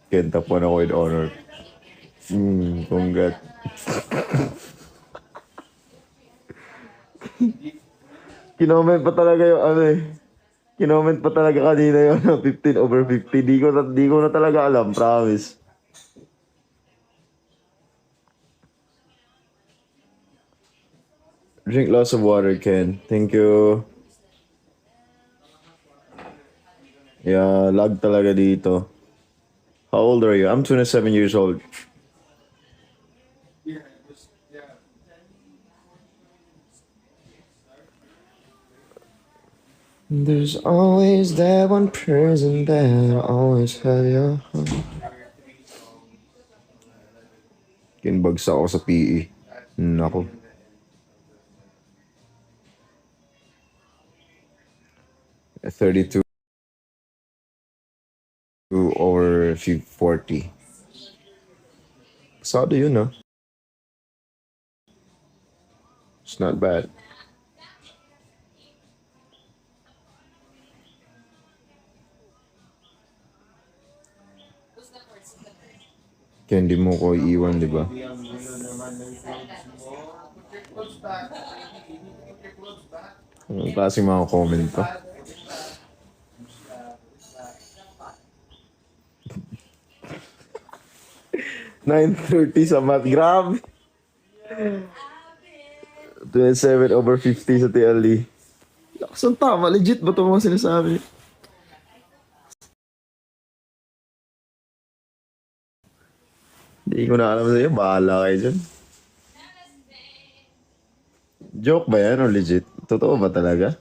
Ken, top 1 ako with honor. Congrats. Kinoment pa talaga yung ano eh. Kinoment pa talaga kanina yung 15/50. Di ko na talaga alam, promise. Drink lots of water, Ken. Thank you. Yeah, lag talaga dito. How old are you? I'm 27 years old. There's always that one person that always have your heart. Kinbagsak ako sa PE. Nako. At 32 or 40. Pasado yun, ah. It's not bad. Kaya hindi mo ko iiwan, di ba? Anong klaseng mga comment to? $9.30 sa math. Grabe. 27/50 sa TLE. Lakas ang tama. Legit ba ito mga sinasabi? Hindi ko na alam sa'yo. Bahala kayo dyan. Joke ba yan o legit? Totoo ba talaga?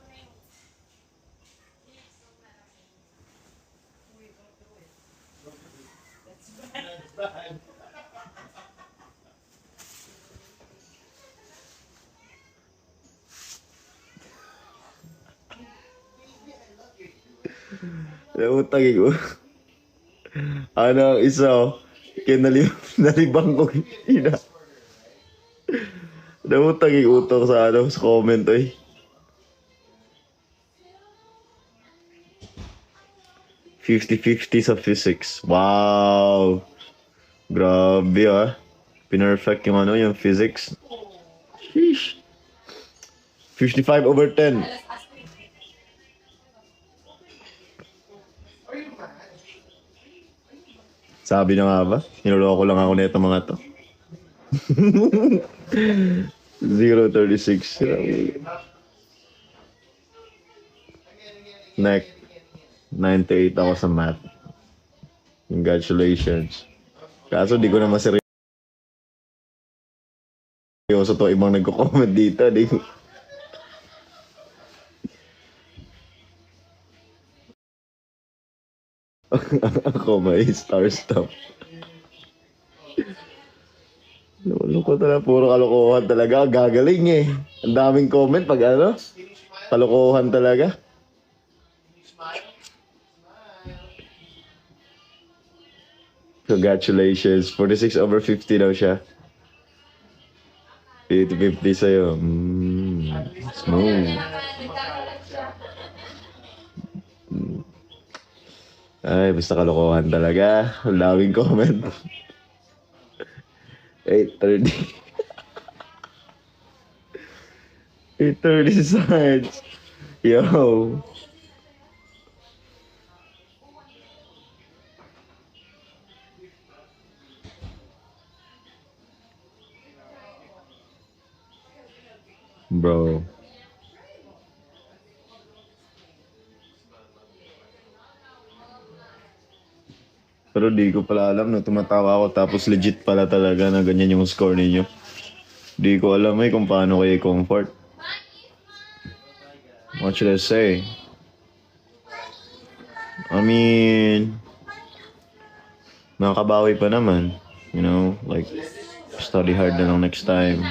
Utang ko. Ano, isa oh. Kaya nalibang ko. Ina. Nautang utok sa ano, sa comment eh. 50/50 sa physics. Wow. Grabe ah. Pinerfect yung ano, yung physics. Sheesh. 55/10. Sabi na nga ba? Niloloko lang ako nito mga to. 0.36. Next. 98 ako sa math. Congratulations. Kaso di ko naman seryoso to ibang nagko-comment dito. Di ko... Ako may star stuff. Lulungkot na puro kalokohan talaga. Gagaling eh. Ang daming comment pag ano. Kalokohan talaga. Congratulations. 46/50 daw siya. 50/50 sa'yo. Smooth. Ay, basta kalokohan talaga. Ang daming comment. 8:30. 8:30 sides. Yo. Bro. Pero di ko pala alam na tumatawa ako tapos legit pala talaga na ganyan yung score ninyo. Di ko alam kung paano kayo comfort. What should I say? I mean, makakabawi pa naman. You know, like, study hard na lang next time.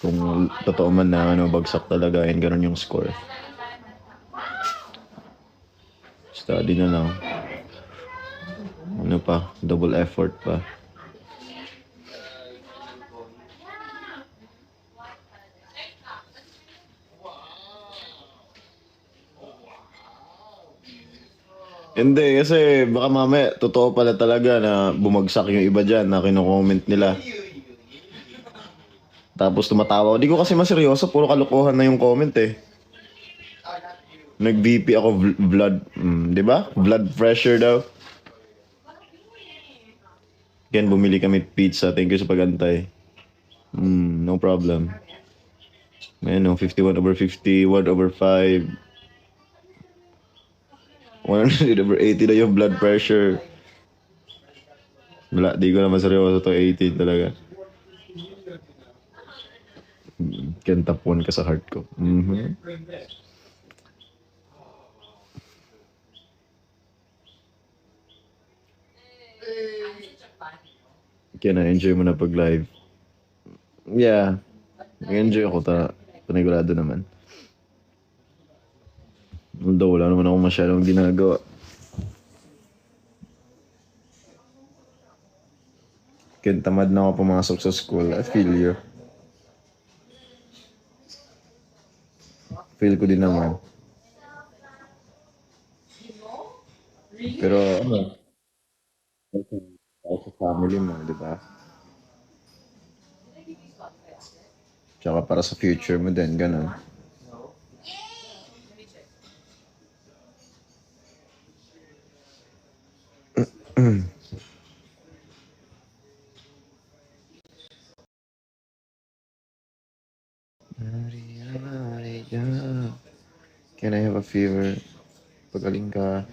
Kung totoo man na bagsak talaga and ganun yung score. Study na lang. Ano pa, double effort pa. Hindi, kasi baka mamaya, totoo pala talaga na bumagsak yung iba dyan na kino-comment nila. Tapos tumatawa ako. Di ko kasi maseryoso, puro kalokohan na yung comment eh. Nag-BP ako blood, di ba? Blood pressure daw. Ken, bumili kami pizza. Thank you sa pag-antay. No problem. Ayan, no, 51 over 50, 1 over 5. 100 over 80 na yung blood pressure. Wala, di ko naman seryoso to 18 talaga. Ken, top 1 ka sa heart ko. Ken, na-enjoy mo na pag-live. Yeah. Nag-enjoy ako panigurado naman. Although wala naman ako masyadong ginagawa. Ken, tamad na ako pumasok sa school. I feel you. Feel ko din naman. Pero ano, sa family mo, di ba? Tsaka para sa future mo din, ganun. Can I have a fever? Pagaling ka.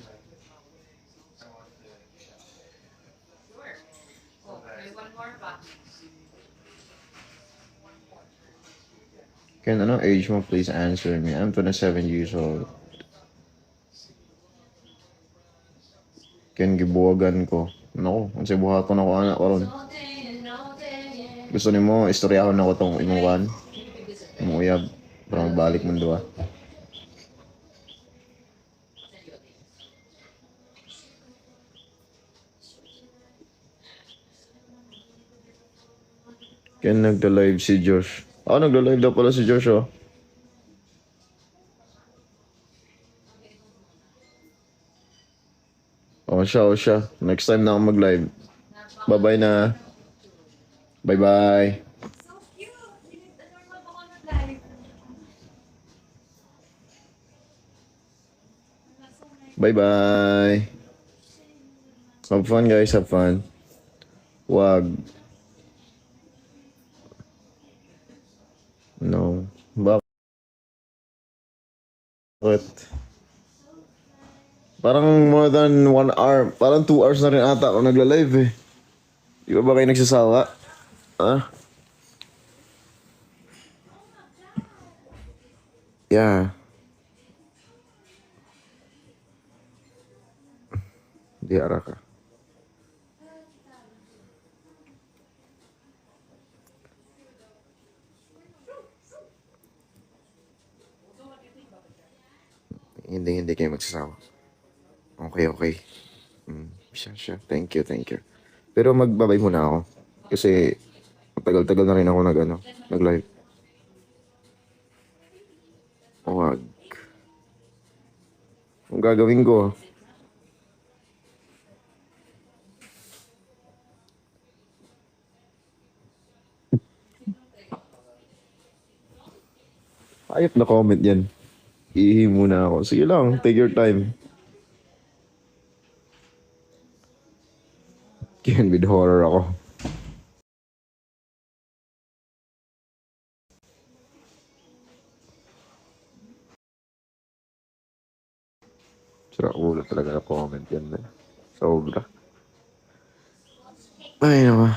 Ken, ano age mo? Please answer me. I'm 27 years old. Ken, gibuwagan ko. Naku, ang sibuhaton ako anak ko ron. Gusto ni mo, istoryahon ako tong imuwan. Umuyab. Para magbalik mo doon. Ken, nagda-live si Josh. Nagda-live daw pala si Josh, oh. Siya. Next time na ako mag-live. Bye-bye na. Bye-bye. Bye-bye. Have fun, guys. Have fun. Wag. No. Bakit? Parang more than 1 hour. Parang 2 hours na rin ata ako nagla-live eh. Di ba kayo nagsasawa? Yeah. Di ara ka. Hindi kayo magsasawa. Okay. Siya. Thank you. Pero magbabay muna ako. Kasi matagal-tagal na rin ako nag-live. Wag. Ang gagawin ko, ayop na comment yan. Ihi muna ako. Sige lang, take your time. Can with horror ako. Sira ulo talaga na comment yan. Sobra. Ay, naman.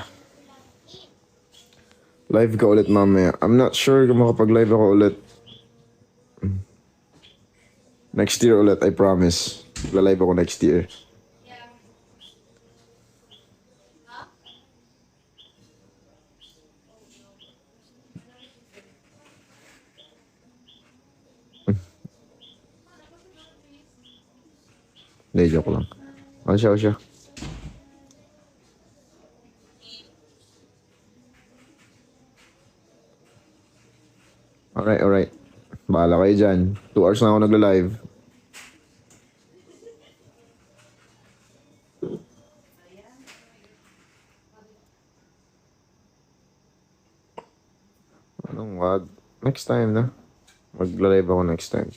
Live ka ulit mamaya. I'm not sure kung makapag-live ako ulit. Next year ulit, I promise. Live ako next year. Hindi, joke lang. Siya. Alright. Bahala kayo dyan. 2 hours na ako nagla-live. Next time na. Magla-live ako next time.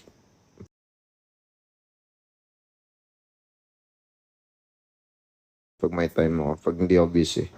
Pag may time ako. Pag hindi ako busy.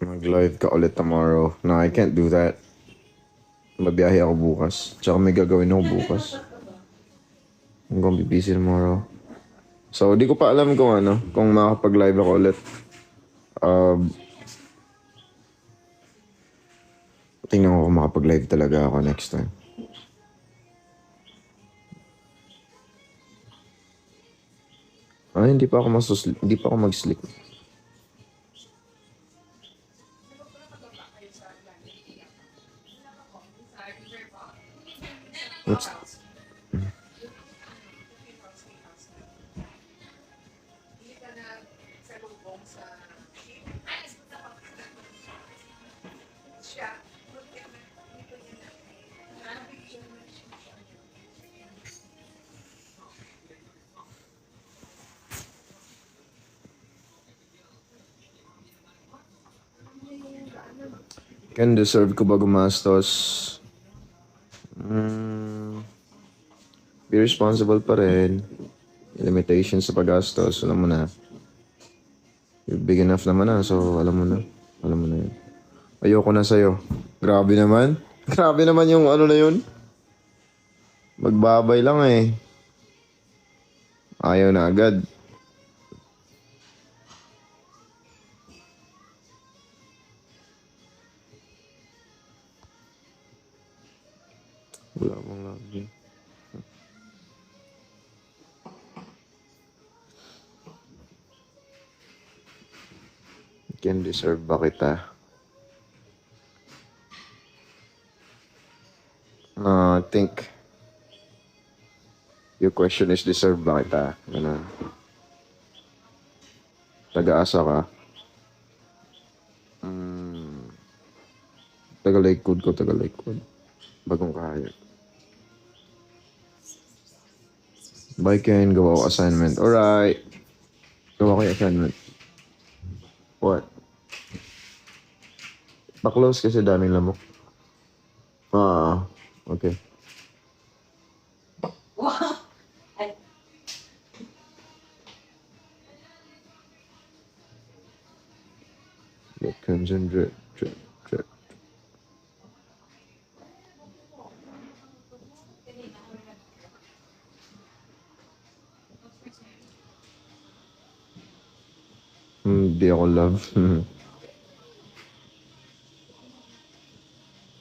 Mag-live ka ulit tomorrow. No, I can't do that. Mabiyahe ako bukas. Tsaka may gagawin ako bukas. I'm gonna be busy tomorrow. So, di ko pa alam kung ano, kung makakapag-live ako ulit. Tingnan ko kung makapag-live talaga ako next time. Hindi pa ako hindi pa ako mag-sleep. What's... Can deserve ko ba gumastos? Be responsible pa rin. Limitations sa paggastos, alam mo na. You're big enough naman na, so alam mo na. Alam mo na yun. Ayoko na sa'yo. Grabe naman. Grabe naman yung ano na yun. Magbabay lang eh. Ayaw na agad. Wala mong lagi. Can deserve ba kita? I think your question is deserve ba kita? Ano? Taga-asa ka? Taga-Lakewood ko, taga-Lakewood. Bagong kahayag. Bye Ken, gawa ko assignment. Alright. Gawa ko yung assignment. What? Pa-close kasi daming lamok. Okay. Get concentrate. Drip. Hindi ako love.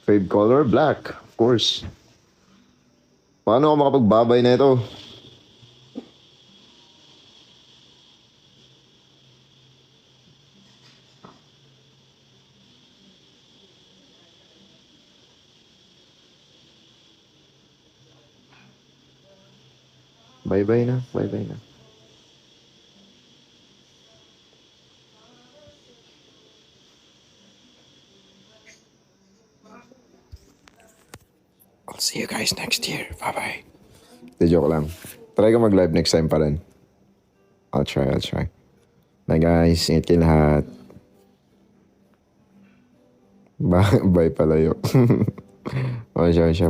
Fave color? Black. Of course. Paano ako makapagbabay na ito? Bye-bye na. Bye-bye na. I'll see you guys next year. Bye-bye. Di joke lang. Try ka mag-live next time pa rin. I'll try. Bye guys. Ingat kayo lahat. Bye palayo. Siya.